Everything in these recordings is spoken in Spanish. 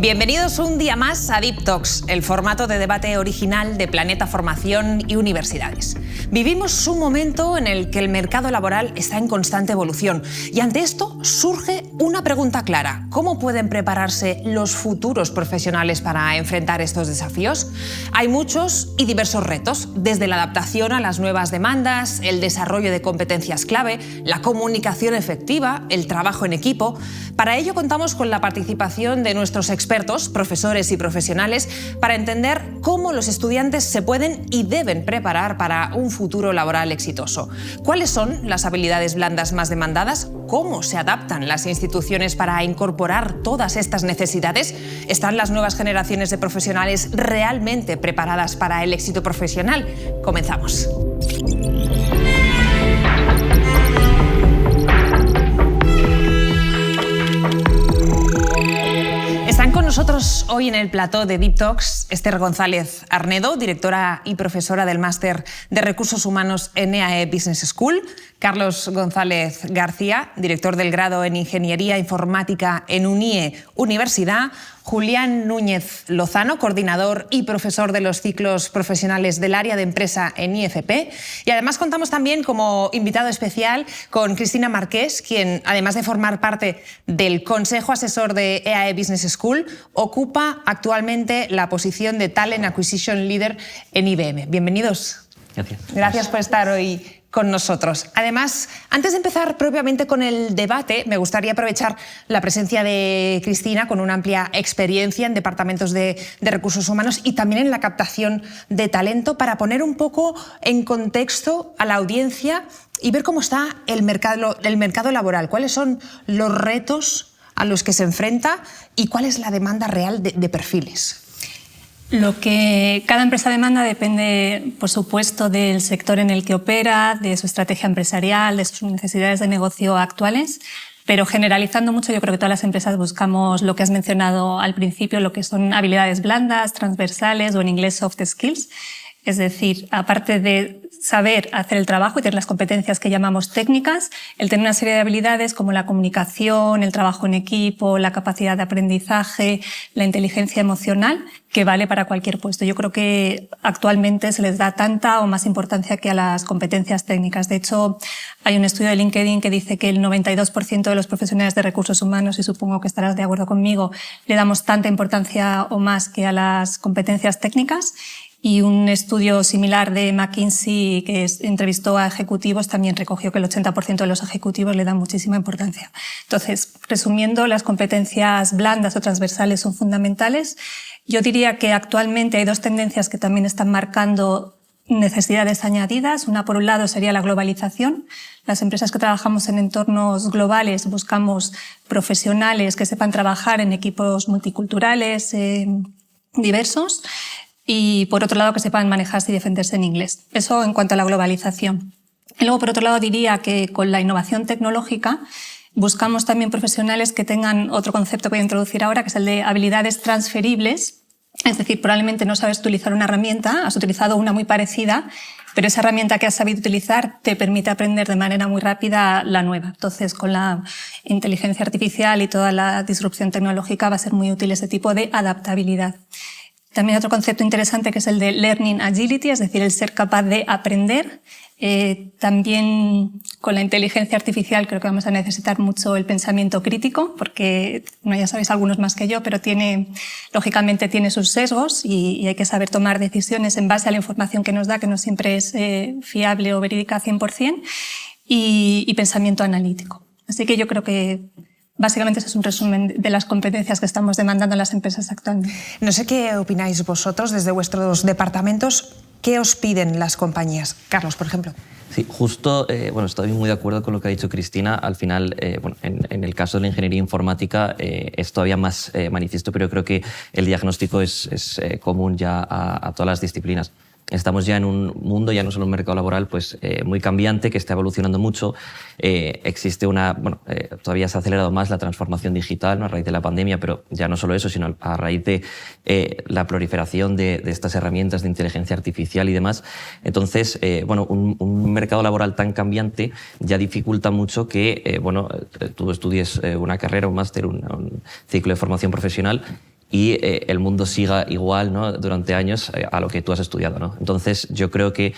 Bienvenidos un día más a Deep Talks, el formato de debate original de Planeta Formación y Universidades. Vivimos un momento en el que el mercado laboral está en constante evolución y ante esto surge una pregunta clara. ¿Cómo pueden prepararse los futuros profesionales para enfrentar estos desafíos? Hay muchos y diversos retos, desde la adaptación a las nuevas demandas, el desarrollo de competencias clave, la comunicación efectiva, el trabajo en equipo. Para ello contamos con la participación de nuestros expertos, profesores y profesionales, para entender cómo los estudiantes se pueden y deben preparar para un futuro laboral exitoso. ¿Cuáles son las habilidades blandas más demandadas? ¿Cómo se adaptan las instituciones para incorporar todas estas necesidades? ¿Están las nuevas generaciones de profesionales realmente preparadas para el éxito profesional? Comenzamos. Están con nosotros hoy en el plató de Deep Talks Esther González Arnedo, directora y profesora del Máster de Recursos Humanos en EAE Business School, Carlos González García, director del grado en Ingeniería Informática en UNIE Universidad, Julián Núñez Lozano, coordinador y profesor de los ciclos profesionales del área de empresa en IFP. Y además contamos también como invitado especial con Cristina Marqués, quien, además de formar parte del Consejo Asesor de EAE Business School, ocupa actualmente la posición de Talent Acquisition Leader en IBM. Bienvenidos. Gracias. Gracias por estar hoy con nosotros. Además, antes de empezar propiamente con el debate, me gustaría aprovechar la presencia de Cristina con una amplia experiencia en departamentos de recursos humanos y también en la captación de talento para poner un poco en contexto a la audiencia y ver cómo está el mercado laboral, cuáles son los retos a los que se enfrenta y cuál es la demanda real de perfiles. Lo que cada empresa demanda depende, por supuesto, del sector en el que opera, de su estrategia empresarial, de sus necesidades de negocio actuales, pero generalizando mucho, yo creo que todas las empresas buscamos lo que has mencionado al principio, lo que son habilidades blandas, transversales o en inglés soft skills. Es decir, aparte de saber hacer el trabajo y tener las competencias que llamamos técnicas, el tener una serie de habilidades como la comunicación, el trabajo en equipo, la capacidad de aprendizaje, la inteligencia emocional, que vale para cualquier puesto. Yo creo que actualmente se les da tanta o más importancia que a las competencias técnicas. De hecho, hay un estudio de LinkedIn que dice que el 92% de los profesionales de recursos humanos, y supongo que estarás de acuerdo conmigo, le damos tanta importancia o más que a las competencias técnicas. Y un estudio similar de McKinsey que entrevistó a ejecutivos también recogió que el 80% de los ejecutivos le dan muchísima importancia. Entonces, resumiendo, las competencias blandas o transversales son fundamentales. Yo diría que actualmente hay dos tendencias que también están marcando necesidades añadidas. Una, por un lado, sería la globalización. Las empresas que trabajamos en entornos globales buscamos profesionales que sepan trabajar en equipos multiculturales, diversos. Y, por otro lado, que sepan manejarse y defenderse en inglés. Eso en cuanto a la globalización. Y luego, por otro lado, diría que con la innovación tecnológica buscamos también profesionales que tengan otro concepto que voy a introducir ahora, que es el de habilidades transferibles. Es decir, probablemente no sabes utilizar una herramienta, has utilizado una muy parecida, pero esa herramienta que has sabido utilizar te permite aprender de manera muy rápida la nueva. Entonces, con la inteligencia artificial y toda la disrupción tecnológica va a ser muy útil ese tipo de adaptabilidad. También otro concepto interesante que es el de Learning Agility, es decir, el ser capaz de aprender. También con la inteligencia artificial creo que vamos a necesitar mucho el pensamiento crítico, porque ya sabéis algunos más que yo, pero lógicamente tiene sus sesgos y hay que saber tomar decisiones en base a la información que nos da, que no siempre es fiable o verídica 100%, y pensamiento analítico. Así que yo creo que básicamente ese es un resumen de las competencias que estamos demandando en las empresas actualmente. No sé qué opináis vosotros desde vuestros departamentos. ¿Qué os piden las compañías? Carlos, por ejemplo. Sí, justo, estoy muy de acuerdo con lo que ha dicho Cristina. Al final, en el caso de la ingeniería informática es todavía más manifiesto, pero yo creo que el diagnóstico es común ya a todas las disciplinas. Estamos ya en un mundo, ya no solo un mercado laboral, pues muy cambiante, que está evolucionando mucho. Existe todavía se ha acelerado más la transformación digital, ¿no?, a raíz de la pandemia, pero ya no solo eso, sino a raíz de la proliferación de estas herramientas de inteligencia artificial y demás. Entonces, un mercado laboral tan cambiante ya dificulta mucho que tú estudies una carrera, un máster, un ciclo de formación profesional y el mundo siga igual, ¿no?, durante años a lo que tú has estudiado, ¿no? Entonces yo creo que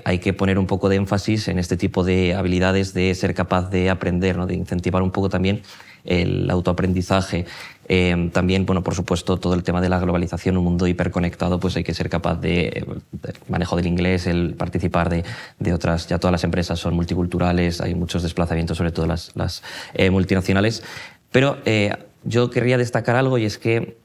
hay que poner un poco de énfasis en este tipo de habilidades, de ser capaz de aprender, ¿no?, de incentivar un poco también el autoaprendizaje. También, bueno, por supuesto, todo el tema de la globalización, un mundo hiperconectado, pues hay que ser capaz de manejo del inglés, el participar de otras, ya todas las empresas son multiculturales, hay muchos desplazamientos, sobre todo las multinacionales. Pero yo querría destacar algo, y es que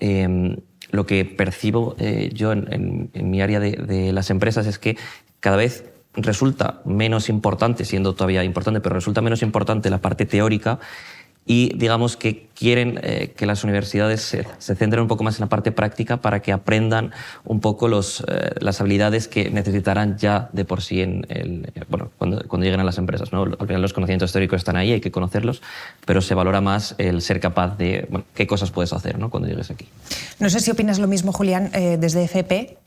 lo que percibo yo en mi área de las empresas es que cada vez resulta menos importante, siendo todavía importante, pero resulta menos importante la parte teórica, y digamos que quieren que las universidades se centren un poco más en la parte práctica para que aprendan un poco las habilidades que necesitarán ya de por sí cuando lleguen a las empresas, ¿no? Al final los conocimientos teóricos están ahí, hay que conocerlos, pero se valora más el ser capaz de qué cosas puedes hacer, ¿no?, cuando llegues aquí. No sé si opinas lo mismo, Julián, desde FP.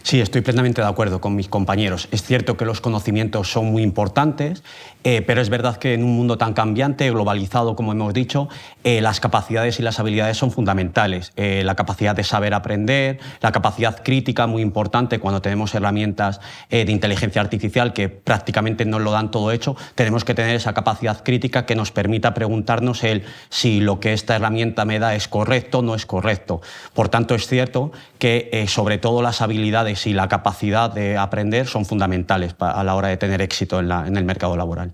Sí, estoy plenamente de acuerdo con mis compañeros. Es cierto que los conocimientos son muy importantes, pero es verdad que en un mundo tan cambiante, globalizado, como hemos dicho, las capacidades y las habilidades son fundamentales. La capacidad de saber aprender, la capacidad crítica, muy importante cuando tenemos herramientas de inteligencia artificial que prácticamente nos lo dan todo hecho. Tenemos que tener esa capacidad crítica que nos permita preguntarnos si lo que esta herramienta me da es correcto o no es correcto. Por tanto, es cierto que sobre todo las habilidades y la capacidad de aprender son fundamentales a la hora de tener éxito en el mercado laboral.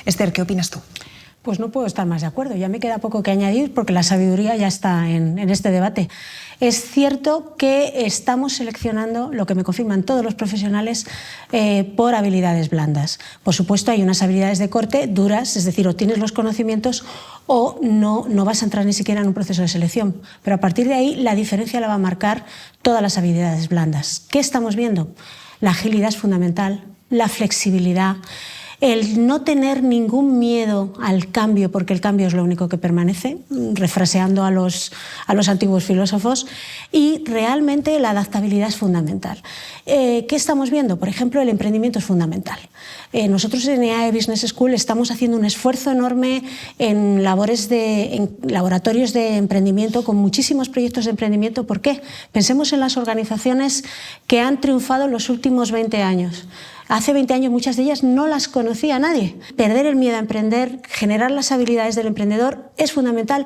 Esther, ¿qué opinas tú? Pues no puedo estar más de acuerdo. Ya me queda poco que añadir porque la sabiduría ya está en este debate. Es cierto que estamos seleccionando, lo que me confirman todos los profesionales, por habilidades blandas. Por supuesto, hay unas habilidades de corte duras, es decir, o tienes los conocimientos o no vas a entrar ni siquiera en un proceso de selección. Pero a partir de ahí, la diferencia la va a marcar todas las habilidades blandas. ¿Qué estamos viendo? La agilidad es fundamental, la flexibilidad, el no tener ningún miedo al cambio, porque el cambio es lo único que permanece, refraseando a los antiguos filósofos, y realmente la adaptabilidad es fundamental. ¿Qué estamos viendo? Por ejemplo, el emprendimiento es fundamental. Nosotros en EAE Business School estamos haciendo un esfuerzo enorme en laboratorios de emprendimiento, con muchísimos proyectos de emprendimiento. ¿Por qué? Pensemos en las organizaciones que han triunfado en los últimos 20 años. Hace 20 años muchas de ellas no las conocía nadie. Perder el miedo a emprender, generar las habilidades del emprendedor es fundamental,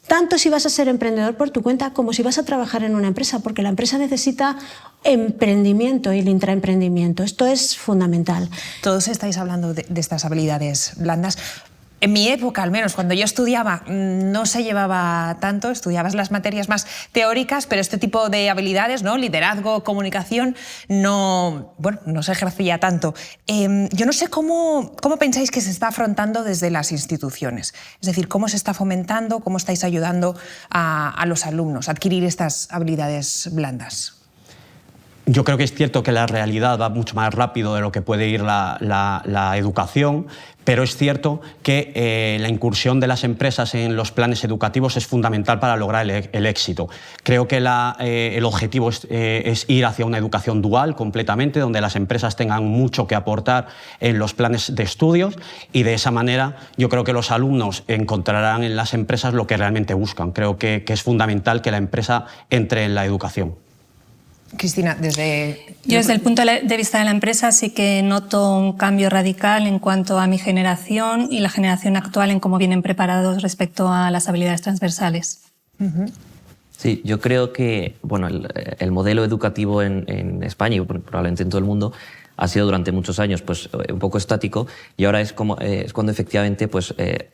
tanto si vas a ser emprendedor por tu cuenta como si vas a trabajar en una empresa, porque la empresa necesita emprendimiento y el intraemprendimiento. Esto es fundamental. Todos estáis hablando de estas habilidades blandas. En mi época, al menos, cuando yo estudiaba, no se llevaba tanto, estudiabas las materias más teóricas, pero este tipo de habilidades, ¿no?, liderazgo, comunicación, no se ejercía tanto. Yo no sé cómo pensáis que se está afrontando desde las instituciones. Es decir, cómo se está fomentando, cómo estáis ayudando a los alumnos a adquirir estas habilidades blandas. Yo creo que es cierto que la realidad va mucho más rápido de lo que puede ir la educación, pero es cierto que la incursión de las empresas en los planes educativos es fundamental para lograr el éxito. Creo que el objetivo es ir hacia una educación dual completamente, donde las empresas tengan mucho que aportar en los planes de estudios, y de esa manera yo creo que los alumnos encontrarán en las empresas lo que realmente buscan. Creo que es fundamental que la empresa entre en la educación. Cristina, Yo desde el punto de vista de la empresa sí que noto un cambio radical en cuanto a mi generación y la generación actual en cómo vienen preparados respecto a las habilidades transversales. Sí, yo creo que el modelo educativo en España y probablemente en todo el mundo ha sido durante muchos años pues, un poco estático, y ahora es cuando efectivamente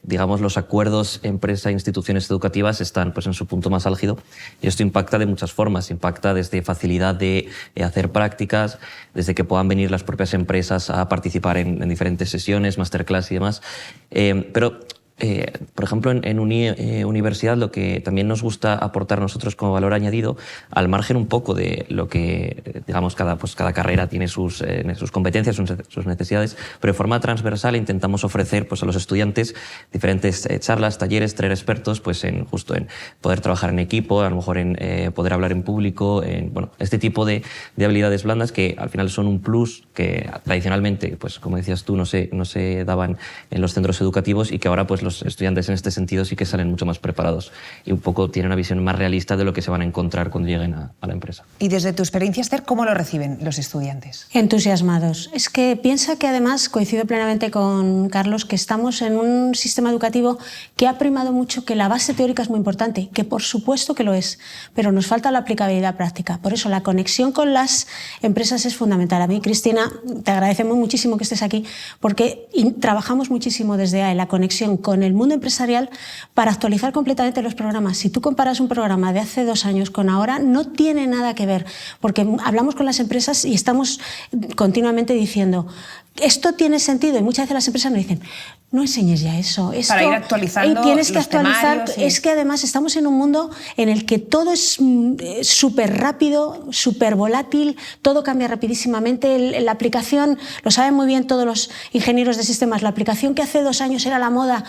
digamos, los acuerdos empresa-instituciones educativas están pues, en su punto más álgido, y esto impacta de muchas formas. Impacta desde facilidad de hacer prácticas, desde que puedan venir las propias empresas a participar en diferentes sesiones, masterclass y demás. Pero por ejemplo, en universidad lo que también nos gusta aportar nosotros como valor añadido, al margen un poco de lo que, digamos, cada carrera tiene sus competencias, sus necesidades, pero de forma transversal intentamos ofrecer pues, a los estudiantes diferentes charlas, talleres, traer expertos pues, justo en poder trabajar en equipo, a lo mejor en poder hablar en público, este tipo de habilidades blandas que al final son un plus que tradicionalmente, pues como decías tú, no se daban en los centros educativos, y que ahora pues, los estudiantes en este sentido sí que salen mucho más preparados y un poco tienen una visión más realista de lo que se van a encontrar cuando lleguen a la empresa. Y desde tu experiencia, Esther, ¿cómo lo reciben los estudiantes? Entusiasmados. Es que piensa que además, coincido plenamente con Carlos, que estamos en un sistema educativo que ha primado mucho que la base teórica es muy importante, que por supuesto que lo es, pero nos falta la aplicabilidad práctica. Por eso la conexión con las empresas es fundamental. A mí, Cristina, te agradecemos muchísimo que estés aquí porque trabajamos muchísimo desde AE la conexión con el mundo empresarial para actualizar completamente los programas. Si tú comparas un programa de hace 2 años con ahora, no tiene nada que ver, porque hablamos con las empresas y estamos continuamente diciendo esto tiene sentido, y muchas veces las empresas nos dicen no enseñes ya eso. Esto, para ir actualizando tienes que los actualizar. temarios, Es que además estamos en un mundo en el que todo es súper rápido, súper volátil, todo cambia rapidísimamente. La aplicación, lo saben muy bien todos los ingenieros de sistemas, la aplicación que hace 2 años era la moda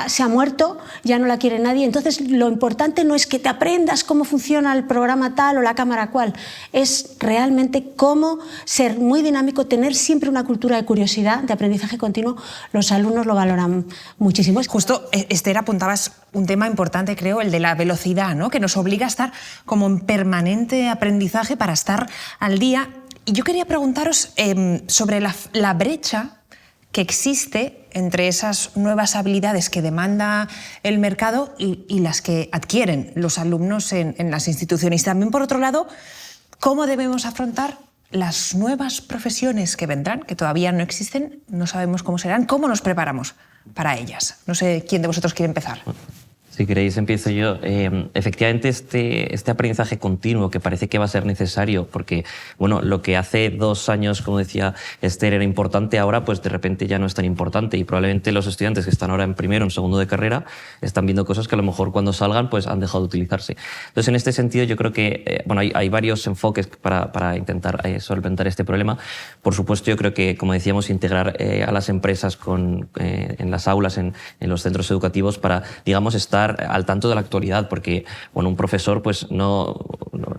se ha muerto, ya no la quiere nadie. Entonces lo importante no es que te aprendas cómo funciona el programa tal o la cámara cual, es realmente cómo ser muy dinámico, tener siempre una cultura de curiosidad, de aprendizaje continuo. Los alumnos lo valoran muchísimo. Justo, Esther, apuntabas un tema importante, creo, el de la velocidad, ¿no? Que nos obliga a estar como en permanente aprendizaje para estar al día. Y yo quería preguntaros sobre la brecha que existe entre esas nuevas habilidades que demanda el mercado y las que adquieren los alumnos en las instituciones. Y también, por otro lado, ¿cómo debemos afrontar las nuevas profesiones que vendrán, que todavía no existen, no sabemos cómo serán? ¿Cómo nos preparamos para ellas? No sé quién de vosotros quiere empezar. Si queréis, empiezo yo. Efectivamente, este aprendizaje continuo que parece que va a ser necesario, porque bueno, lo que hace 2 años, como decía Esther, era importante, ahora pues de repente ya no es tan importante, y probablemente los estudiantes que están ahora en primero, en segundo de carrera, están viendo cosas que a lo mejor cuando salgan pues han dejado de utilizarse. Entonces, en este sentido, yo creo que bueno, hay varios enfoques para intentar solventar este problema. Por supuesto, yo creo que, como decíamos, integrar a las empresas en las aulas, en los centros educativos, para, digamos, estar al tanto de la actualidad, porque bueno, un profesor, pues no,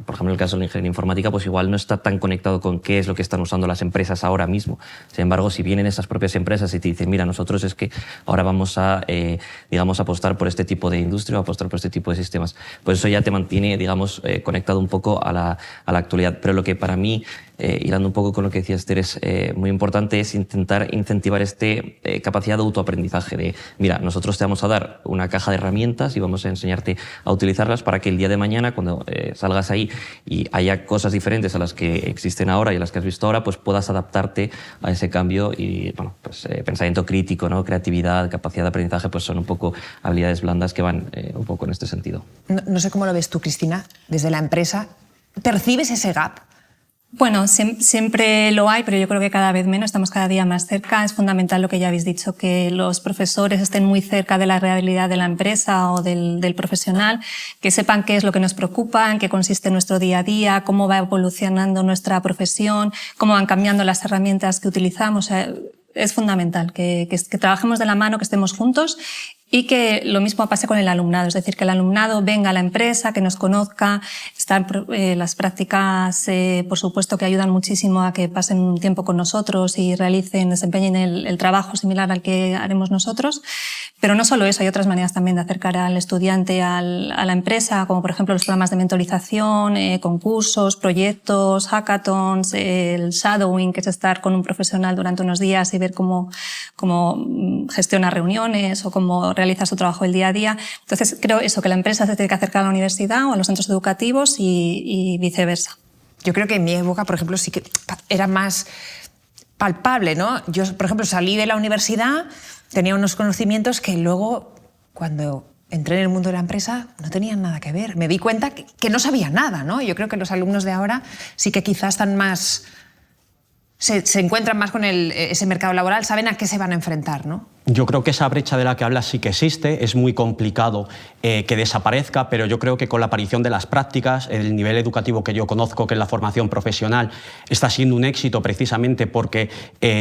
por ejemplo, en el caso de la ingeniería informática, pues igual no está tan conectado con qué es lo que están usando las empresas ahora mismo. Sin embargo, si vienen esas propias empresas y te dicen, mira, nosotros es que ahora vamos a, digamos, apostar por este tipo de industria o apostar por este tipo de sistemas, pues eso ya te mantiene, digamos, conectado un poco a la actualidad. Pero lo que para mí, hilando un poco con lo que decía Esther, es muy importante, es intentar incentivar capacidad de autoaprendizaje, de, mira, nosotros te vamos a dar una caja de herramientas y vamos a enseñarte a utilizarlas para que el día de mañana, cuando salgas ahí y haya cosas diferentes a las que existen ahora y a las que has visto ahora, pues puedas adaptarte a ese cambio. Y bueno, pues pensamiento crítico, ¿no? Creatividad, capacidad de aprendizaje, pues son un poco habilidades blandas que van un poco en este sentido. No sé cómo lo ves tú, Cristina, desde la empresa. ¿Percibes ese gap? Bueno, siempre lo hay, pero yo creo que cada vez menos, estamos cada día más cerca. Es fundamental lo que ya habéis dicho, que los profesores estén muy cerca de la realidad de la empresa o del profesional, que sepan qué es lo que nos preocupa, en qué consiste nuestro día a día, cómo va evolucionando nuestra profesión, cómo van cambiando las herramientas que utilizamos. O sea, es fundamental que trabajemos de la mano, que estemos juntos. Y que lo mismo pase con el alumnado, es decir, que el alumnado venga a la empresa, que nos conozca. Están las prácticas, por supuesto, que ayudan muchísimo a que pasen un tiempo con nosotros y desempeñen el trabajo similar al que haremos nosotros. Pero no solo eso, hay otras maneras también de acercar al estudiante a la empresa, como por ejemplo los programas de mentorización, concursos, proyectos, hackathons, el shadowing, que es estar con un profesional durante unos días y ver cómo gestiona reuniones o cómo realiza su trabajo el día a día. Entonces, creo eso, que la empresa se tiene que acercar a la universidad o a los centros educativos y viceversa. Yo creo que en mi época, por ejemplo, sí que era más palpable, ¿no? Yo, por ejemplo, salí de la universidad, tenía unos conocimientos que luego, cuando entré en el mundo de la empresa, no tenían nada que ver. Me di cuenta que no sabía nada, ¿no? Yo creo que los alumnos de ahora sí que quizás están más... Se encuentran más con ese mercado laboral, saben a qué se van a enfrentar, ¿no? Yo creo que esa brecha de la que hablas sí que existe, es muy complicado que desaparezca, pero yo creo que con la aparición de las prácticas, el nivel educativo que yo conozco, que es la formación profesional, está siendo un éxito precisamente porque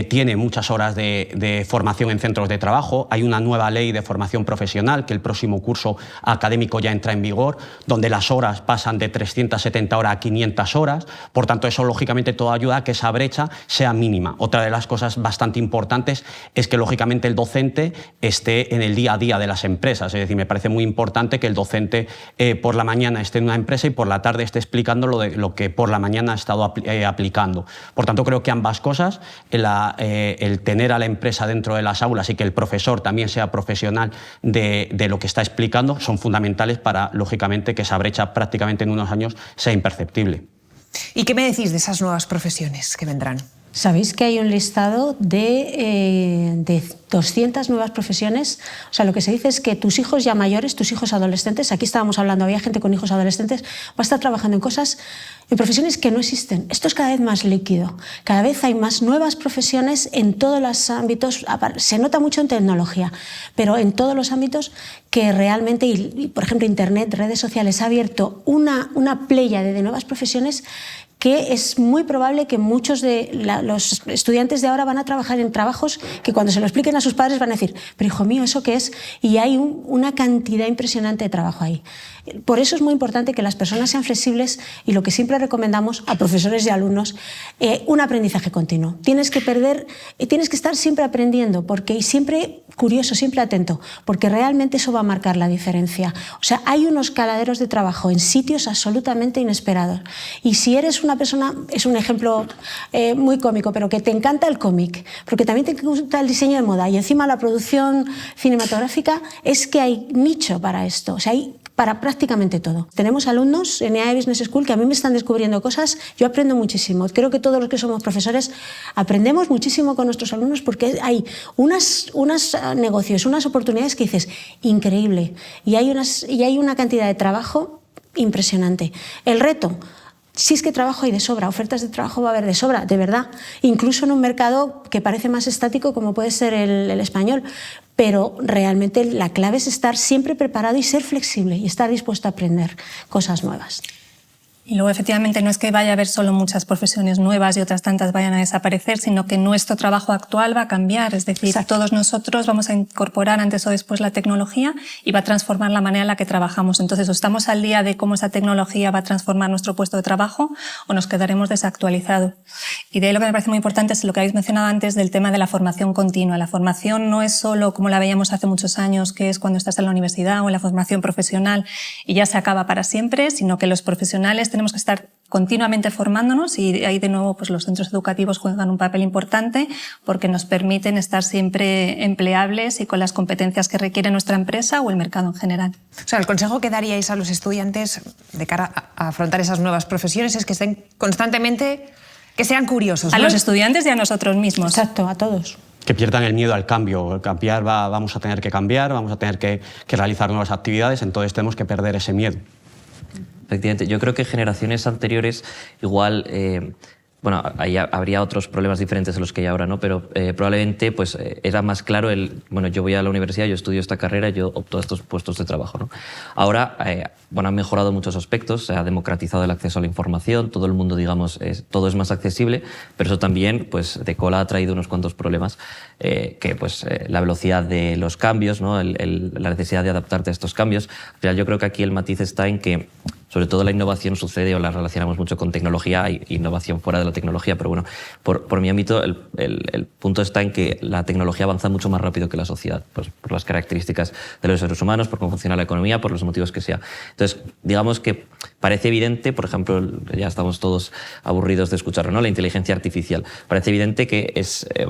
tiene muchas horas de formación en centros de trabajo. Hay una nueva ley de formación profesional que el próximo curso académico ya entra en vigor, donde las horas pasan de 370 horas a 500 horas. Por tanto, eso lógicamente todo ayuda a que esa brecha sea mínima. Otra de las cosas bastante importantes es que lógicamente el docente docente esté en el día a día de las empresas. Es decir, me parece muy importante que el docente por la mañana esté en una empresa y por la tarde esté explicando lo que por la mañana ha estado aplicando. Por tanto, creo que ambas cosas, el tener a la empresa dentro de las aulas y que el profesor también sea profesional de lo que está explicando, son fundamentales para, lógicamente, que esa brecha prácticamente en unos años sea imperceptible. ¿Y qué me decís de esas nuevas profesiones que vendrán? Sabéis que hay un listado de 200 nuevas profesiones. O sea, lo que se dice es que tus hijos ya mayores, tus hijos adolescentes, aquí estábamos hablando, había gente con hijos adolescentes, va a estar trabajando en profesiones que no existen. Esto es cada vez más líquido. Cada vez hay más nuevas profesiones en todos los ámbitos. Se nota mucho en tecnología, pero en todos los ámbitos que realmente, y por ejemplo, Internet, redes sociales, ha abierto una pléyade de nuevas profesiones que es muy probable que muchos de los estudiantes de ahora van a trabajar en trabajos que cuando se lo expliquen a sus padres van a decir, pero hijo mío, ¿eso qué es? Y hay una cantidad impresionante de trabajo ahí. Por eso es muy importante que las personas sean flexibles y lo que siempre recomendamos a profesores y alumnos, un aprendizaje continuo. Tienes que estar siempre aprendiendo y siempre curioso, siempre atento, porque realmente eso va a marcar la diferencia. O sea, hay unos caladeros de trabajo en sitios absolutamente inesperados. Y si eres una persona, es un ejemplo muy cómico, pero que te encanta el cómic, porque también te gusta el diseño de moda y encima la producción cinematográfica, es que hay nicho para esto. O sea, hay para prácticamente todo. Tenemos alumnos en EAE Business School que a mí me están descubriendo cosas, yo aprendo muchísimo. Creo que todos los que somos profesores aprendemos muchísimo con nuestros alumnos porque hay unos negocios, unas oportunidades que dices, increíble, y hay una cantidad de trabajo impresionante. El reto, si es que trabajo hay de sobra, ofertas de trabajo va a haber de sobra, de verdad, incluso en un mercado que parece más estático como puede ser el español, pero realmente la clave es estar siempre preparado y ser flexible y estar dispuesto a aprender cosas nuevas. Y luego, efectivamente, no es que vaya a haber solo muchas profesiones nuevas y otras tantas vayan a desaparecer, sino que nuestro trabajo actual va a cambiar. Es decir, Exacto. Todos nosotros vamos a incorporar antes o después la tecnología y va a transformar la manera en la que trabajamos. Entonces, o estamos al día de cómo esa tecnología va a transformar nuestro puesto de trabajo o nos quedaremos desactualizados. Y de ahí lo que me parece muy importante es lo que habéis mencionado antes del tema de la formación continua. La formación no es solo como la veíamos hace muchos años, que es cuando estás en la universidad o en la formación profesional y ya se acaba para siempre, sino que los profesionales tenemos que estar continuamente formándonos y ahí de nuevo pues los centros educativos juegan un papel importante porque nos permiten estar siempre empleables y con las competencias que requiere nuestra empresa o el mercado en general. O sea, el consejo que daríais a los estudiantes de cara a afrontar esas nuevas profesiones es que estén constantemente, que sean curiosos, ¿no? A los estudiantes y a nosotros mismos. Exacto, a todos. Que pierdan el miedo al cambio. El cambiar vamos a tener que cambiar, vamos a tener que realizar nuevas actividades, entonces tenemos que perder ese miedo. Efectivamente, yo creo que generaciones anteriores igual, bueno, ahí habría otros problemas diferentes de los que hay ahora, ¿no? Pero probablemente pues, era más claro bueno, yo voy a la universidad, yo estudio esta carrera, yo opto a estos puestos de trabajo, ¿no? Ahora, bueno, han mejorado muchos aspectos, se ha democratizado el acceso a la información, todo el mundo, digamos, todo es más accesible, pero eso también, pues, de cola ha traído unos cuantos problemas, que pues la velocidad de los cambios, ¿no? La necesidad de adaptarte a estos cambios. Al final, yo creo que aquí el matiz está en que sobre todo la innovación sucede o la relacionamos mucho con tecnología, hay innovación fuera de la tecnología, pero bueno, por mi ámbito el punto está en que la tecnología avanza mucho más rápido que la sociedad, pues por las características de los seres humanos, por cómo funciona la economía, por los motivos que sea. Entonces, digamos que parece evidente, por ejemplo, ya estamos todos aburridos de escucharlo, ¿no? La inteligencia artificial. Parece evidente que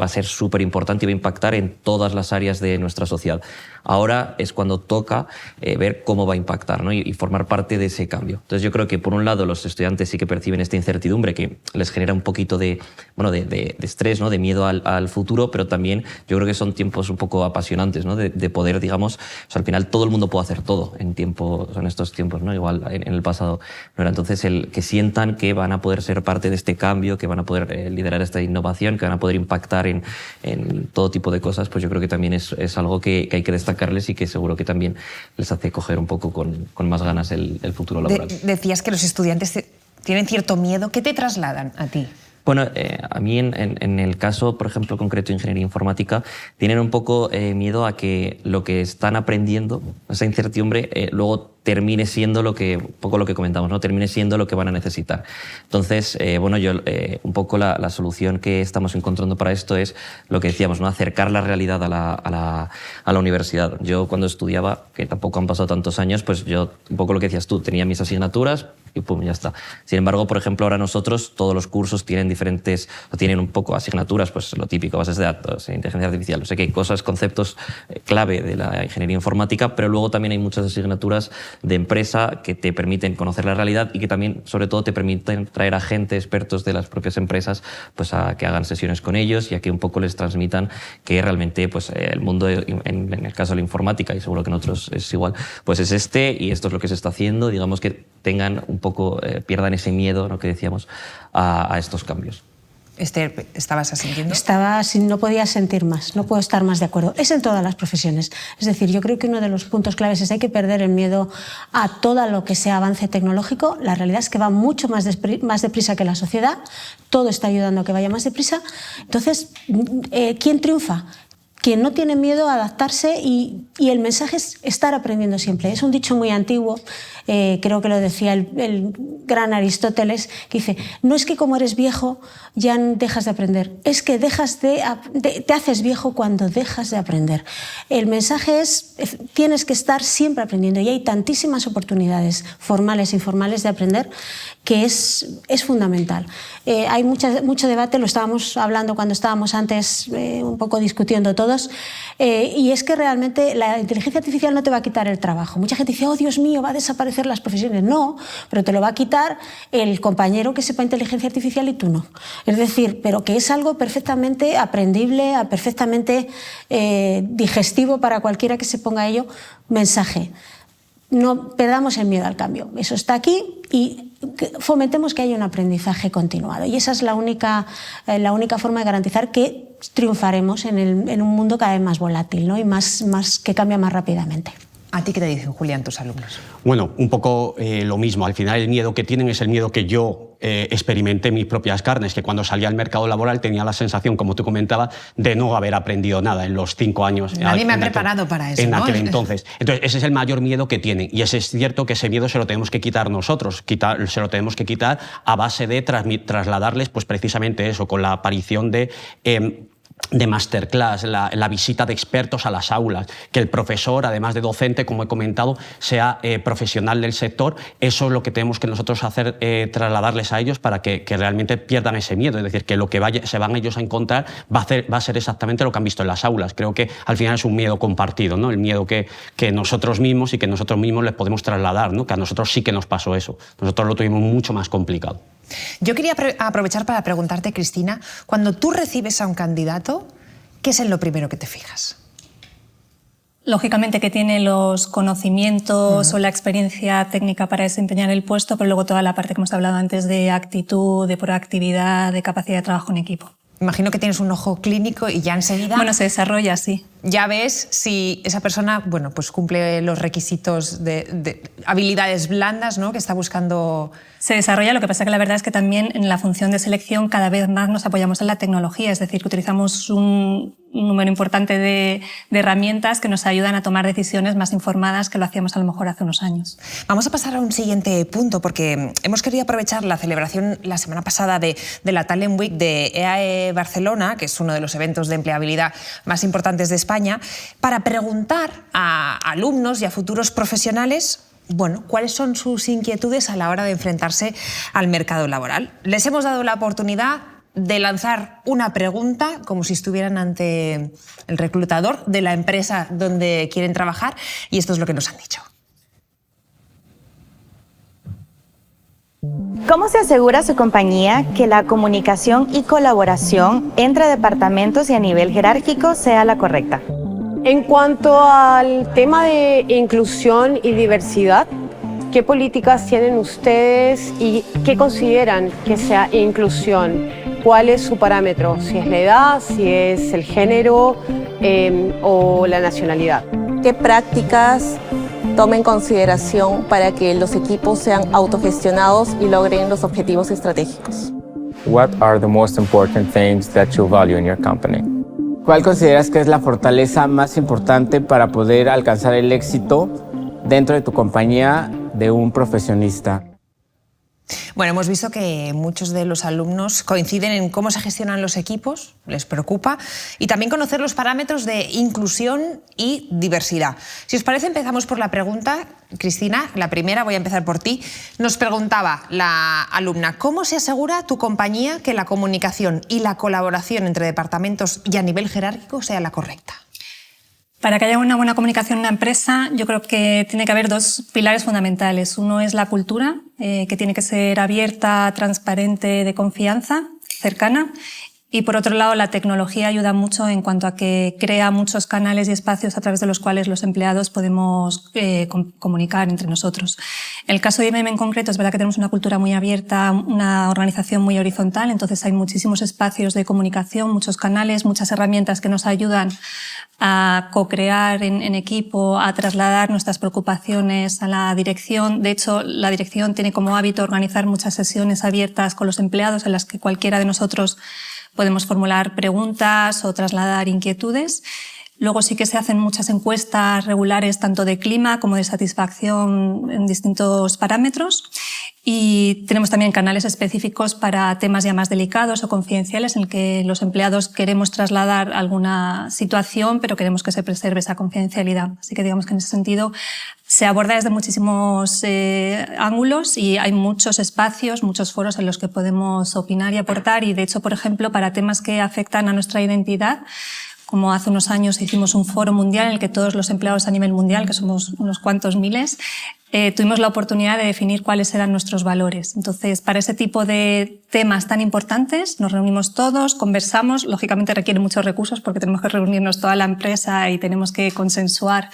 va a ser súper importante y va a impactar en todas las áreas de nuestra sociedad. Ahora es cuando toca ver cómo va a impactar, ¿no? y formar parte de ese cambio. Entonces yo creo que por un lado los estudiantes sí que perciben esta incertidumbre que les genera un poquito de estrés, ¿no? De miedo al futuro, pero también yo creo que son tiempos un poco apasionantes, ¿no? De poder, digamos, o sea, al final todo el mundo puede hacer todo en estos tiempos, ¿no? Igual en el pasado no era. Entonces el que sientan que van a poder ser parte de este cambio, que van a poder liderar esta innovación, que van a poder impactar en todo tipo de cosas, pues yo creo que también es algo que hay que destacarles y que seguro que también les hace coger un poco con más ganas el futuro laboral. Decías que los estudiantes tienen cierto miedo. ¿Qué te trasladan a ti? Bueno, a mí en el caso, por ejemplo, concreto de ingeniería informática, tienen un poco miedo a que lo que están aprendiendo, esa incertidumbre, luego termine siendo un poco lo que comentamos, ¿no? Termine siendo lo que van a necesitar. Entonces, un poco la solución que estamos encontrando para esto es lo que decíamos, ¿no? Acercar la realidad a la universidad. Yo cuando estudiaba, que tampoco han pasado tantos años, pues yo, un poco lo que decías tú, tenía mis asignaturas y pum, ya está. Sin embargo, por ejemplo, ahora nosotros, todos los cursos tienen un poco asignaturas, pues lo típico, bases de datos, inteligencia artificial, no sé qué, cosas, conceptos clave de la ingeniería informática, pero luego también hay muchas asignaturas de empresa que te permiten conocer la realidad y que también, sobre todo, te permiten traer a gente, expertos de las propias empresas, pues a que hagan sesiones con ellos y a que un poco les transmitan que realmente pues, el mundo, en el caso de la informática, y seguro que en otros es igual, pues es y esto es lo que se está haciendo, digamos que tengan un poco, pierdan ese miedo, ¿no? Que decíamos, a estos cambios. Esther, ¿estabas asintiendo? No podía sentir más, no puedo estar más de acuerdo. Es en todas las profesiones. Es decir, yo creo que uno de los puntos claves es hay que perder el miedo a todo lo que sea avance tecnológico. La realidad es que va mucho más deprisa que la sociedad, todo está ayudando a que vaya más deprisa. Entonces, ¿quién triunfa? Quien no tiene miedo a adaptarse y el mensaje es estar aprendiendo siempre. Es un dicho muy antiguo, creo que lo decía el gran Aristóteles, que dice, no es que como eres viejo ya dejas de aprender, es que te haces viejo cuando dejas de aprender. El mensaje es, tienes que estar siempre aprendiendo y hay tantísimas oportunidades formales e informales de aprender que es fundamental. Hay mucho debate, lo estábamos hablando cuando estábamos antes un poco discutiendo todos, y es que realmente la inteligencia artificial no te va a quitar el trabajo. Mucha gente dice, oh Dios mío, va a desaparecer las profesiones. No, pero te lo va a quitar el compañero que sepa inteligencia artificial y tú no. Es decir, pero que es algo perfectamente aprendible, perfectamente digestivo para cualquiera que se ponga a ello. Mensaje. No perdamos el miedo al cambio. Eso está aquí y fomentemos que haya un aprendizaje continuado. Y esa es la única forma de garantizar que triunfaremos en un mundo cada vez más volátil, ¿no? Y que cambia más rápidamente. ¿A ti qué te dicen, Julián, tus alumnos? Bueno, un poco lo mismo. Al final el miedo que tienen es el miedo que yo experimenté en mis propias carnes, que cuando salía al mercado laboral tenía la sensación, como tú comentabas, de no haber aprendido nada en los 5 años. Nadie me ha preparado para eso, en ¿no? aquel entonces. Entonces, ese es el mayor miedo que tienen. Y es cierto que ese miedo se lo tenemos que quitar nosotros. Se lo tenemos que quitar a base de trasladarles, pues precisamente eso, con la aparición de masterclass, la visita de expertos a las aulas, que el profesor, además de docente, como he comentado, sea profesional del sector. Eso es lo que tenemos que nosotros hacer, trasladarles a ellos para que realmente pierdan ese miedo. Es decir, que lo que se van ellos a encontrar va a ser exactamente lo que han visto en las aulas. Creo que al final es un miedo compartido, ¿no? El miedo que nosotros mismos y que nosotros mismos les podemos trasladar, ¿no? Que a nosotros sí que nos pasó eso. Nosotros lo tuvimos mucho más complicado. Yo quería aprovechar para preguntarte, Cristina, cuando tú recibes a un candidato, ¿qué es en lo primero que te fijas? Lógicamente que tiene los conocimientos o la experiencia técnica para desempeñar el puesto, pero luego toda la parte que hemos hablado antes de actitud, de proactividad, de capacidad de trabajo en equipo. Imagino que tienes un ojo clínico y ya enseguida... Bueno, se desarrolla, sí. Ya ves si esa persona, bueno, pues cumple los requisitos de habilidades blandas, ¿no?, que está buscando... Se desarrolla, lo que pasa que la verdad es que también en la función de selección cada vez más nos apoyamos en la tecnología, es decir, que utilizamos un número importante de herramientas que nos ayudan a tomar decisiones más informadas que lo hacíamos a lo mejor hace unos años. Vamos a pasar a un siguiente punto, porque hemos querido aprovechar la celebración la semana pasada de la Talent Week de EAE Barcelona, que es uno de los eventos de empleabilidad más importantes de España, para preguntar a alumnos y a futuros profesionales, bueno, cuáles son sus inquietudes a la hora de enfrentarse al mercado laboral. Les hemos dado la oportunidad de lanzar una pregunta como si estuvieran ante el reclutador de la empresa donde quieren trabajar, y esto es lo que nos han dicho. ¿Cómo se asegura su compañía que la comunicación y colaboración entre departamentos y a nivel jerárquico sea la correcta? En cuanto al tema de inclusión y diversidad, ¿qué políticas tienen ustedes y qué consideran que sea inclusión? ¿Cuál es su parámetro? Si es la edad, si es el género o la nacionalidad. ¿Qué prácticas toma en consideración para que los equipos sean autogestionados y logren los objetivos estratégicos? What are the most important things that you value in your company? ¿Cuál consideras que es la fortaleza más importante para poder alcanzar el éxito dentro de tu compañía de un profesionista. Bueno, hemos visto que muchos de los alumnos coinciden en cómo se gestionan los equipos, les preocupa, y también conocer los parámetros de inclusión y diversidad. Si os parece, empezamos por la pregunta. Cristina, la primera, voy a empezar por ti. Nos preguntaba la alumna, ¿cómo se asegura tu compañía que la comunicación y la colaboración entre departamentos y a nivel jerárquico sea la correcta? Para que haya una buena comunicación en una empresa, yo creo que tiene que haber dos pilares fundamentales. Uno es la cultura, que tiene que ser abierta, transparente, de confianza, cercana. Y por otro lado, la tecnología ayuda mucho en cuanto a que crea muchos canales y espacios a través de los cuales los empleados podemos comunicar entre nosotros. En el caso de IBM en concreto, es verdad que tenemos una cultura muy abierta, una organización muy horizontal, entonces hay muchísimos espacios de comunicación, muchos canales, muchas herramientas que nos ayudan a co-crear en equipo, a trasladar nuestras preocupaciones a la dirección. De hecho, la dirección tiene como hábito organizar muchas sesiones abiertas con los empleados en las que cualquiera de nosotros podemos formular preguntas o trasladar inquietudes. Luego sí que se hacen muchas encuestas regulares tanto de clima como de satisfacción en distintos parámetros. Y tenemos también canales específicos para temas ya más delicados o confidenciales en el que los empleados queremos trasladar alguna situación, pero queremos que se preserve esa confidencialidad. Así que digamos que en ese sentido se aborda desde muchísimos ángulos y hay muchos espacios, muchos foros en los que podemos opinar y aportar. Y de hecho, por ejemplo, para temas que afectan a nuestra identidad, como hace unos años hicimos un foro mundial en el que todos los empleados a nivel mundial, que somos unos cuantos miles, tuvimos la oportunidad de definir cuáles eran nuestros valores. Entonces, para ese tipo de temas tan importantes, nos reunimos todos, conversamos. Lógicamente requiere muchos recursos porque tenemos que reunirnos toda la empresa y tenemos que consensuar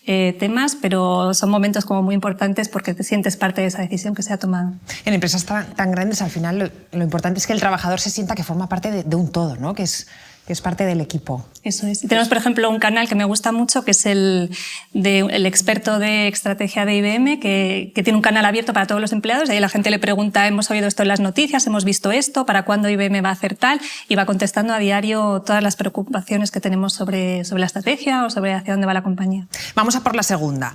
temas, pero son momentos como muy importantes porque te sientes parte de esa decisión que se ha tomado. En empresas tan grandes, al final, lo importante es que el trabajador se sienta que forma parte de un todo, ¿no? Que es parte del equipo. Eso es. Y tenemos, por ejemplo, un canal que me gusta mucho, que es el experto de estrategia de IBM, que tiene un canal abierto para todos los empleados. Y ahí la gente le pregunta, hemos oído esto en las noticias, hemos visto esto, ¿para cuándo IBM va a hacer tal? Y va contestando a diario todas las preocupaciones que tenemos sobre la estrategia o sobre hacia dónde va la compañía. Vamos a por la segunda.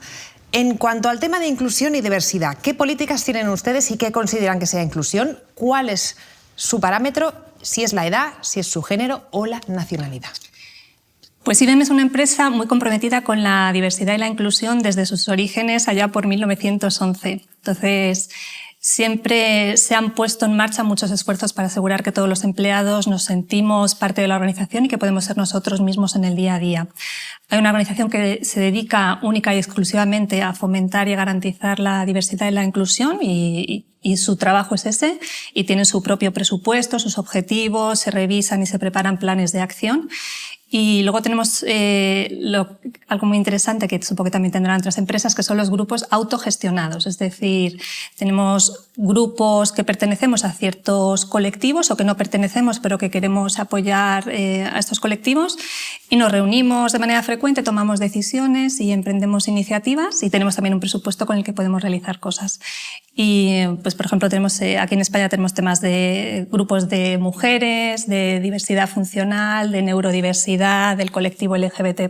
En cuanto al tema de inclusión y diversidad, ¿qué políticas tienen ustedes y qué consideran que sea inclusión? ¿Cuál es su parámetro? Si es la edad, si es su género o la nacionalidad. Pues IBM es una empresa muy comprometida con la diversidad y la inclusión desde sus orígenes allá por 1911. Entonces, siempre se han puesto en marcha muchos esfuerzos para asegurar que todos los empleados nos sentimos parte de la organización y que podemos ser nosotros mismos en el día a día. Hay una organización que se dedica única y exclusivamente a fomentar y a garantizar la diversidad y la inclusión y su trabajo es ese, y tienen su propio presupuesto, sus objetivos, se revisan y se preparan planes de acción. Y luego tenemos algo muy interesante que supongo que también tendrán otras empresas, que son los grupos autogestionados. Es decir, tenemos grupos que pertenecemos a ciertos colectivos o que no pertenecemos pero que queremos apoyar a estos colectivos y nos reunimos de manera frecuente, tomamos decisiones y emprendemos iniciativas y tenemos también un presupuesto con el que podemos realizar cosas. Y, pues, por ejemplo, tenemos aquí en España tenemos temas de grupos de mujeres, de diversidad funcional, de neurodiversidad, del colectivo LGBT+,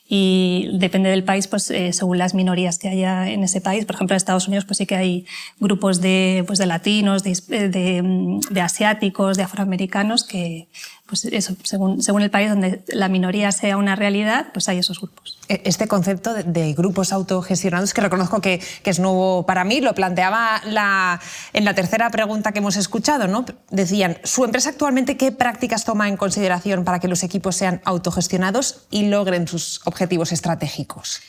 y depende del país, pues, según las minorías que haya en ese país. Por ejemplo, en Estados Unidos pues sí que hay grupos de latinos, de asiáticos, de afroamericanos, que pues eso, según el país donde la minoría sea una realidad, pues hay esos grupos. Este concepto de grupos autogestionados, que reconozco que es nuevo para mí, lo planteaba en la tercera pregunta que hemos escuchado, ¿no? Decían, ¿su empresa actualmente qué prácticas toma en consideración para que los equipos sean autogestionados y logren sus objetivos estratégicos?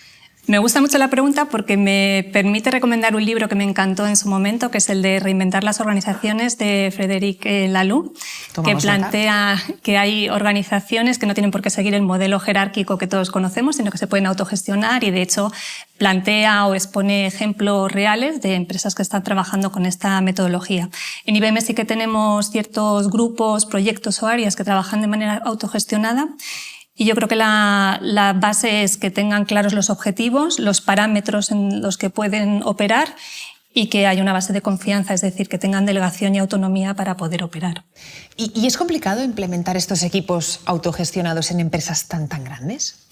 Me gusta mucho la pregunta porque me permite recomendar un libro que me encantó en su momento, que es el de Reinventar las organizaciones, de Frédéric Laloux, que plantea que hay organizaciones que no tienen por qué seguir el modelo jerárquico que todos conocemos, sino que se pueden autogestionar, y de hecho plantea o expone ejemplos reales de empresas que están trabajando con esta metodología. En IBM sí que tenemos ciertos grupos, proyectos o áreas que trabajan de manera autogestionada. Y yo creo que la base es que tengan claros los objetivos, los parámetros en los que pueden operar y que haya una base de confianza, es decir, que tengan delegación y autonomía para poder operar. ¿Y es complicado implementar estos equipos autogestionados en empresas tan grandes?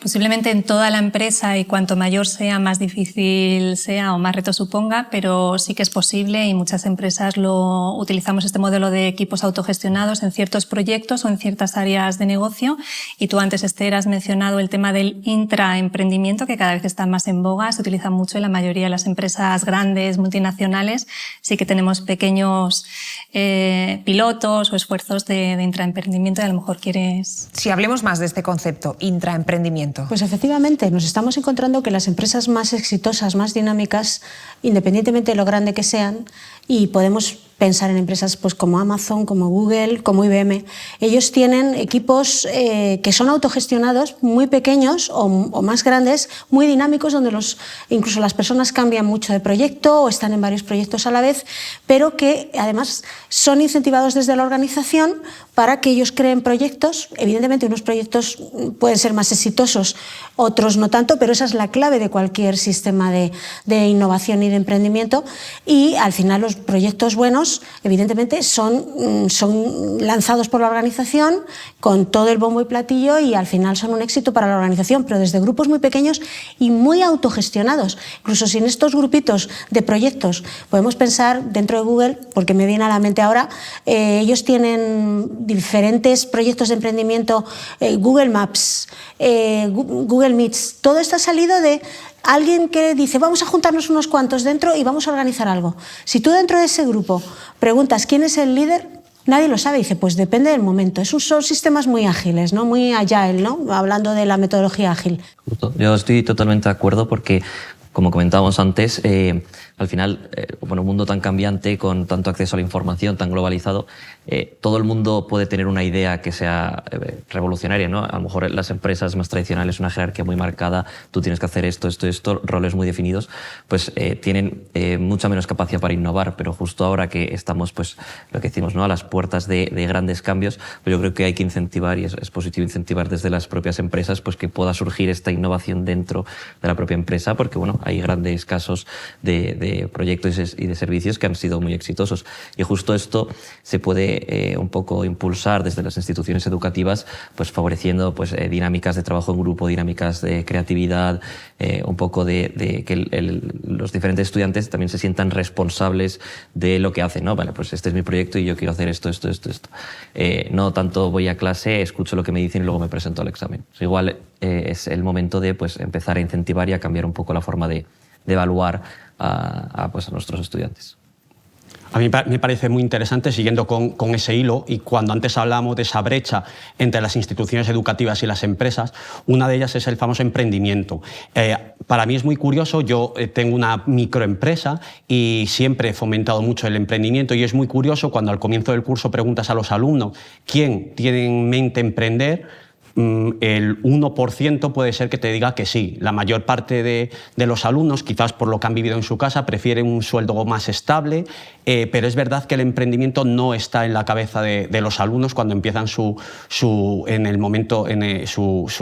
Posiblemente en toda la empresa, y cuanto mayor sea, más difícil sea o más reto suponga, pero sí que es posible y muchas empresas utilizamos este modelo de equipos autogestionados en ciertos proyectos o en ciertas áreas de negocio. Y tú antes, Esther, has mencionado el tema del intraemprendimiento, que cada vez está más en boga, se utiliza mucho en la mayoría de las empresas grandes, multinacionales. Sí que tenemos pequeños pilotos o esfuerzos de intraemprendimiento, y a lo mejor quieres... Si hablemos más de este concepto, intraemprendimiento. Pues efectivamente, nos estamos encontrando que las empresas más exitosas, más dinámicas, independientemente de lo grande que sean, y podemos pensar en empresas pues, como Amazon, como Google, como IBM, ellos tienen equipos que son autogestionados, muy pequeños o más grandes, muy dinámicos, donde incluso las personas cambian mucho de proyecto o están en varios proyectos a la vez, pero que además son incentivados desde la organización para que ellos creen proyectos. Evidentemente unos proyectos pueden ser más exitosos, otros no tanto, pero esa es la clave de cualquier sistema de innovación y de emprendimiento, y al final los proyectos buenos evidentemente son lanzados por la organización con todo el bombo y platillo, y al final son un éxito para la organización, pero desde grupos muy pequeños y muy autogestionados. Incluso sin estos grupitos de proyectos podemos pensar dentro de Google, porque me viene a la mente ahora, ellos tienen diferentes proyectos de emprendimiento, Google Maps, Google Meets, todo esto ha salido de alguien que dice vamos a juntarnos unos cuantos dentro y vamos a organizar algo. Si tú dentro de ese grupo preguntas quién es el líder, nadie lo sabe. Dice, pues depende del momento. Son sistemas muy ágiles, ¿no? Muy agile, ¿no? Hablando de la metodología ágil. Yo estoy totalmente de acuerdo porque, como comentábamos antes, al final, un mundo tan cambiante, con tanto acceso a la información, tan globalizado, todo el mundo puede tener una idea que sea revolucionaria, ¿no? A lo mejor en las empresas más tradicionales, una jerarquía muy marcada, tú tienes que hacer esto, roles muy definidos, pues tienen mucha menos capacidad para innovar, pero justo ahora que estamos, pues lo que decimos, ¿no? A las puertas de grandes cambios, pues yo creo que hay que incentivar, y es positivo incentivar desde las propias empresas, pues que pueda surgir esta innovación dentro de la propia empresa, porque bueno, hay grandes casos de proyectos y de servicios que han sido muy exitosos. Y justo esto se puede un poco impulsar desde las instituciones educativas, pues favoreciendo pues, dinámicas de trabajo en grupo, dinámicas de creatividad, un poco de que los diferentes estudiantes también se sientan responsables de lo que hacen, ¿no? Vale, pues este es mi proyecto y yo quiero hacer esto. No tanto voy a clase, escucho lo que me dicen y luego me presento al examen. Igual es el momento de pues, empezar a incentivar y a cambiar un poco la forma de evaluar a nuestros estudiantes. A mí me parece muy interesante, siguiendo con ese hilo, y cuando antes hablábamos de esa brecha entre las instituciones educativas y las empresas, una de ellas es el famoso emprendimiento. Para mí es muy curioso, yo tengo una microempresa y siempre he fomentado mucho el emprendimiento, y es muy curioso cuando al comienzo del curso preguntas a los alumnos quién tiene en mente emprender. El 1% puede ser que te diga que sí. La mayor parte de los alumnos, quizás por lo que han vivido en su casa, prefieren un sueldo más estable, pero es verdad que el emprendimiento no está en la cabeza de los alumnos cuando empiezan su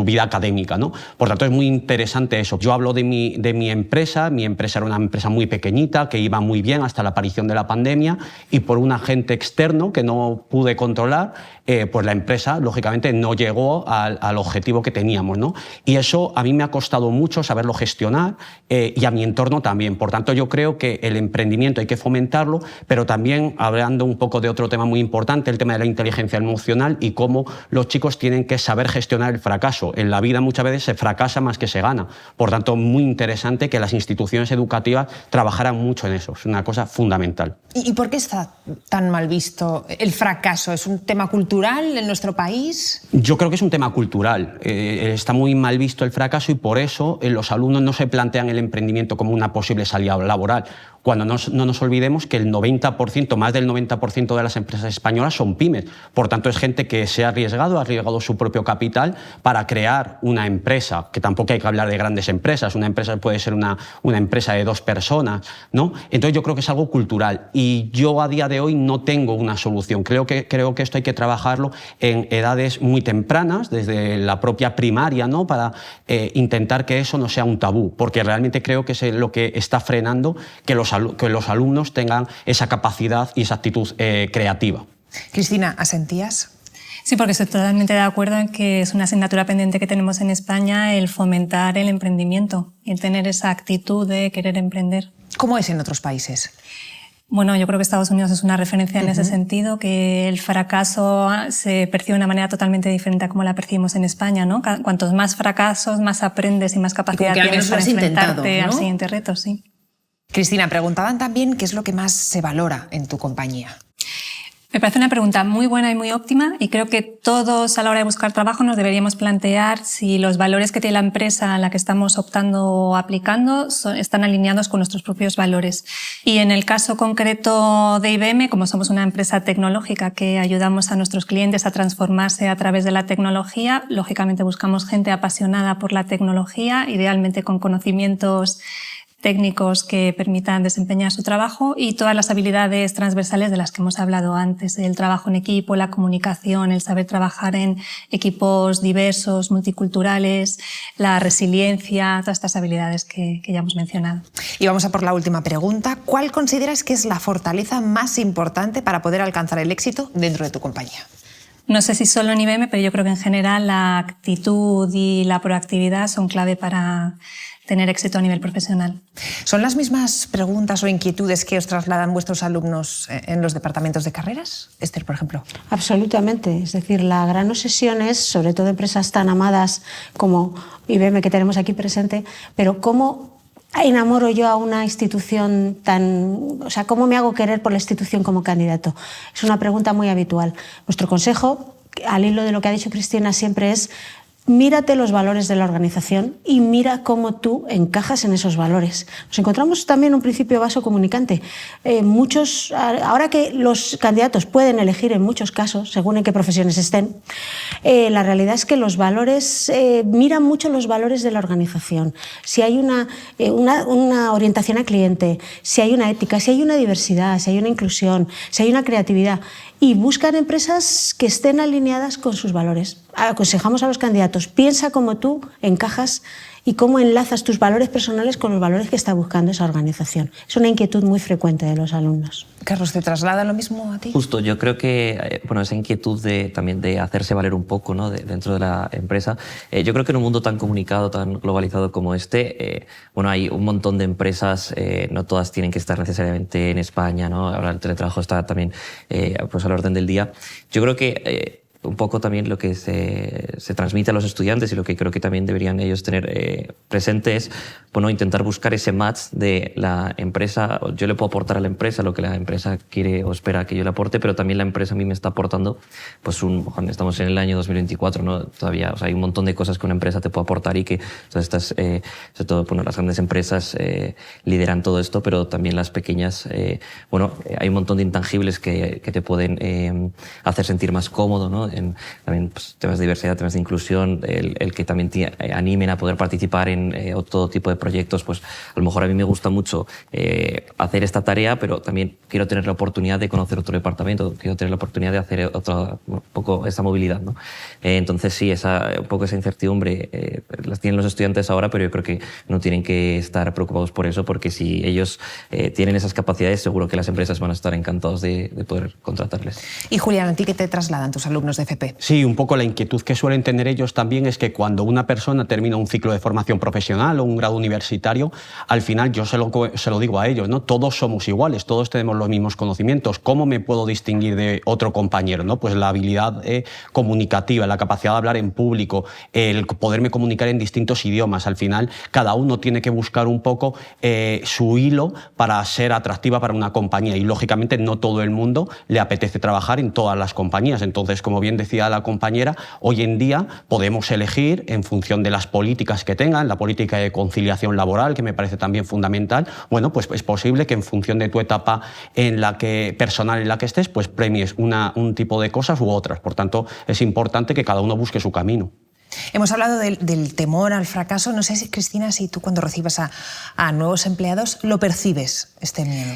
vida académica, ¿no? Por tanto, es muy interesante eso. Yo hablo de mi empresa. Mi empresa era una empresa muy pequeñita, que iba muy bien hasta la aparición de la pandemia, y por un agente externo que no pude controlar, pues la empresa, lógicamente, no llegó al objetivo que teníamos, ¿no? Y eso a mí me ha costado mucho saberlo gestionar, y a mi entorno también. Por tanto, yo creo que el emprendimiento hay que fomentarlo, pero también hablando un poco de otro tema muy importante, el tema de la inteligencia emocional y cómo los chicos tienen que saber gestionar el fracaso. En la vida muchas veces se fracasa más que se gana. Por tanto, muy interesante que las instituciones educativas trabajaran mucho en eso. Es una cosa fundamental. ¿Y por qué está tan mal visto el fracaso? ¿Es un tema cultural en nuestro país? Yo creo que es un tema cultural. Está muy mal visto el fracaso, y por eso los alumnos no se plantean el emprendimiento como una posible salida laboral. Cuando no nos olvidemos que el 90%, más del 90% de las empresas españolas son pymes. Por tanto, es gente que se ha arriesgado su propio capital para crear una empresa, que tampoco hay que hablar de grandes empresas. Una empresa puede ser una empresa de 2 personas, ¿no? Entonces yo creo que es algo cultural, y yo a día de hoy no tengo una solución. Creo que esto hay que trabajarlo en edades muy tempranas, desde la propia primaria, ¿no? Para intentar que eso no sea un tabú, porque realmente creo que es lo que está frenando que los alumnos tengan esa capacidad y esa actitud creativa. Cristina, ¿asentías? Sí, porque estoy totalmente de acuerdo en que es una asignatura pendiente que tenemos en España el fomentar el emprendimiento y el tener esa actitud de querer emprender. ¿Cómo es en otros países? Bueno, yo creo que Estados Unidos es una referencia en ese sentido, que el fracaso se percibe de una manera totalmente diferente a como la percibimos en España, ¿no? Cuantos más fracasos, más aprendes y más capacidad tienes para enfrentarte al siguiente reto, sí. Cristina, preguntaban también qué es lo que más se valora en tu compañía. Me parece una pregunta muy buena y muy óptima, y creo que todos a la hora de buscar trabajo nos deberíamos plantear si los valores que tiene la empresa a la que estamos optando o aplicando están alineados con nuestros propios valores. Y en el caso concreto de IBM, como somos una empresa tecnológica que ayudamos a nuestros clientes a transformarse a través de la tecnología, lógicamente buscamos gente apasionada por la tecnología, idealmente con conocimientos técnicos que permitan desempeñar su trabajo, y todas las habilidades transversales de las que hemos hablado antes: el trabajo en equipo, la comunicación, el saber trabajar en equipos diversos, multiculturales, la resiliencia, todas estas habilidades que ya hemos mencionado. Y vamos a por la última pregunta. ¿Cuál consideras que es la fortaleza más importante para poder alcanzar el éxito dentro de tu compañía? No sé si solo en IBM, pero yo creo que en general la actitud y la proactividad son clave para tener éxito a nivel profesional. ¿Son las mismas preguntas o inquietudes que os trasladan vuestros alumnos en los departamentos de carreras? Esther, por ejemplo. Absolutamente. Es decir, la gran obsesión es, sobre todo empresas tan amadas como IBM que tenemos aquí presente, pero ¿cómo enamoro yo a una institución tan... O sea, ¿cómo me hago querer por la institución como candidato? Es una pregunta muy habitual. Nuestro consejo, al hilo de lo que ha dicho Cristina, siempre es: mírate los valores de la organización y mira cómo tú encajas en esos valores. Nos encontramos también un principio vaso comunicante. Ahora que los candidatos pueden elegir en muchos casos, según en qué profesiones estén, la realidad es que los valores, miran mucho los valores de la organización. Si hay una orientación al cliente, si hay una ética, si hay una diversidad, si hay una inclusión, si hay una creatividad. Y buscan empresas que estén alineadas con sus valores. Aconsejamos a los candidatos: piensa cómo tú encajas y cómo enlazas tus valores personales con los valores que está buscando esa organización. Es una inquietud muy frecuente de los alumnos. Carlos, ¿te traslada lo mismo a ti? Justo, yo creo que esa inquietud también de hacerse valer un poco, ¿no?, dentro de la empresa. Yo creo que en un mundo tan comunicado, tan globalizado como este, hay un montón de empresas, no todas tienen que estar necesariamente en España, ¿no? Ahora el teletrabajo está también a la orden del día. Yo creo que un poco también lo que se transmite a los estudiantes, y lo que creo que también deberían ellos tener presente, es intentar buscar ese match de la empresa. Yo le puedo aportar a la empresa lo que la empresa quiere o espera que yo le aporte, pero también la empresa a mí me está aportando, estamos en el año 2024, ¿no? Todavía hay un montón de cosas que una empresa te puede aportar, y que todas estas, sobre todo las grandes empresas lideran todo esto, pero también las pequeñas, hay un montón de intangibles que te pueden hacer sentir más cómodo, ¿no? También temas de diversidad, temas de inclusión, el que también te animen a poder participar en todo tipo de proyectos. Pues a lo mejor a mí me gusta mucho hacer esta tarea, pero también quiero tener la oportunidad de conocer otro departamento, quiero tener la oportunidad de hacer un poco esa movilidad, ¿no? Entonces sí, un poco esa incertidumbre las tienen los estudiantes ahora, pero yo creo que no tienen que estar preocupados por eso, porque si ellos tienen esas capacidades, seguro que las empresas van a estar encantados de poder contratarles. Y Julián, ¿a ti qué te trasladan tus alumnos de FP? Sí, un poco la inquietud que suelen tener ellos también es que cuando una persona termina un ciclo de formación profesional o un grado universitario, al final yo se lo digo a ellos, ¿no? Todos somos iguales, todos tenemos los mismos conocimientos. ¿Cómo me puedo distinguir de otro compañero, ¿no? Pues la habilidad comunicativa, la capacidad de hablar en público, el poderme comunicar en distintos idiomas. Al final, cada uno tiene que buscar un poco su hilo para ser atractiva para una compañía, y lógicamente no todo el mundo le apetece trabajar en todas las compañías. Entonces, como bien decía la compañera, hoy en día podemos elegir en función de las políticas que tengan, la política de conciliación laboral, que me parece también fundamental. Pues es posible que en función de tu etapa personal en la que estés, pues premies un tipo de cosas u otras. Por tanto, es importante que cada uno busque su camino. Hemos hablado del temor al fracaso. No sé, Cristina, si tú cuando recibes a nuevos empleados lo percibes, este miedo.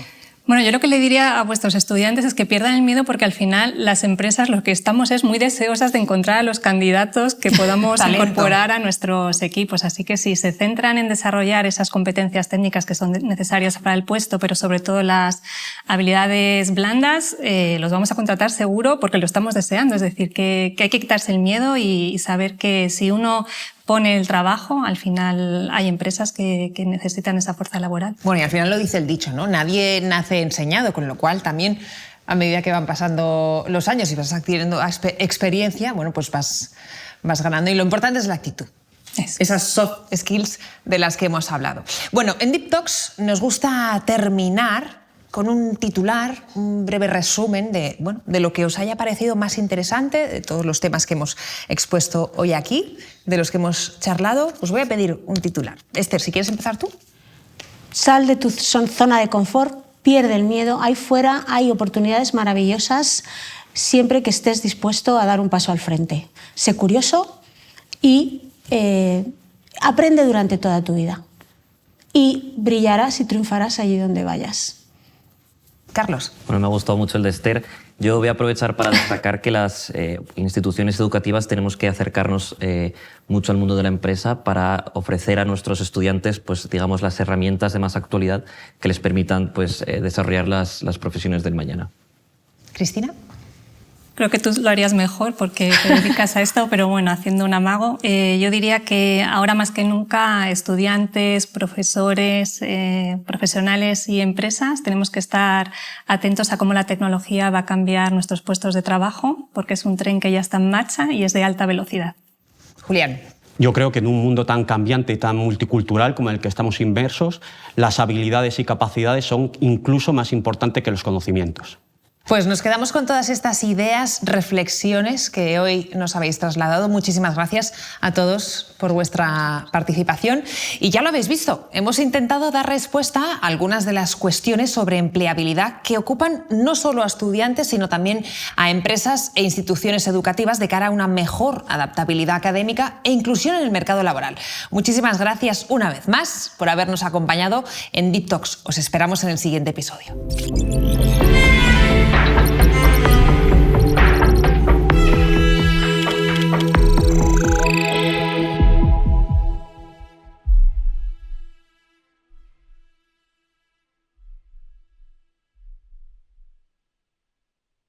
Bueno, yo lo que le diría a vuestros estudiantes es que pierdan el miedo, porque al final las empresas lo que estamos es muy deseosas de encontrar a los candidatos que podamos incorporar a nuestros equipos. Así que si se centran en desarrollar esas competencias técnicas que son necesarias para el puesto, pero sobre todo las habilidades blandas, los vamos a contratar seguro porque lo estamos deseando. Es decir, que hay que quitarse el miedo y saber que si uno pone el trabajo, al final hay empresas que necesitan esa fuerza laboral. Bueno, y al final lo dice el dicho, ¿no? Nadie nace enseñado, con lo cual también a medida que van pasando los años y vas adquiriendo experiencia, bueno, pues vas ganando, y lo importante es la actitud. Esas soft skills de las que hemos hablado. Bueno, en Deep Talks nos gusta terminar con un titular, un breve resumen de lo que os haya parecido más interesante, de todos los temas que hemos expuesto hoy aquí, de los que hemos charlado. Os voy a pedir un titular. Esther, si quieres empezar tú. Sal de tu zona de confort, pierde el miedo. Ahí fuera hay oportunidades maravillosas siempre que estés dispuesto a dar un paso al frente. Sé curioso y aprende durante toda tu vida. Y brillarás y triunfarás allí donde vayas. Carlos. Bueno, me ha gustado mucho el de Esther. Yo voy a aprovechar para destacar que las instituciones educativas tenemos que acercarnos mucho al mundo de la empresa para ofrecer a nuestros estudiantes, pues, digamos, las herramientas de más actualidad que les permitan, pues, desarrollar las profesiones del mañana. Cristina. Creo que tú lo harías mejor porque te dedicas a esto, pero bueno, haciendo un amago, yo diría que ahora más que nunca estudiantes, profesores, profesionales y empresas tenemos que estar atentos a cómo la tecnología va a cambiar nuestros puestos de trabajo, porque es un tren que ya está en marcha y es de alta velocidad. Julián. Yo creo que en un mundo tan cambiante y tan multicultural como el que estamos inmersos, las habilidades y capacidades son incluso más importantes que los conocimientos. Pues nos quedamos con todas estas ideas, reflexiones que hoy nos habéis trasladado. Muchísimas gracias a todos por vuestra participación. Y ya lo habéis visto, hemos intentado dar respuesta a algunas de las cuestiones sobre empleabilidad que ocupan no solo a estudiantes, sino también a empresas e instituciones educativas de cara a una mejor adaptabilidad académica e inclusión en el mercado laboral. Muchísimas gracias una vez más por habernos acompañado en Deep Talks. Os esperamos en el siguiente episodio.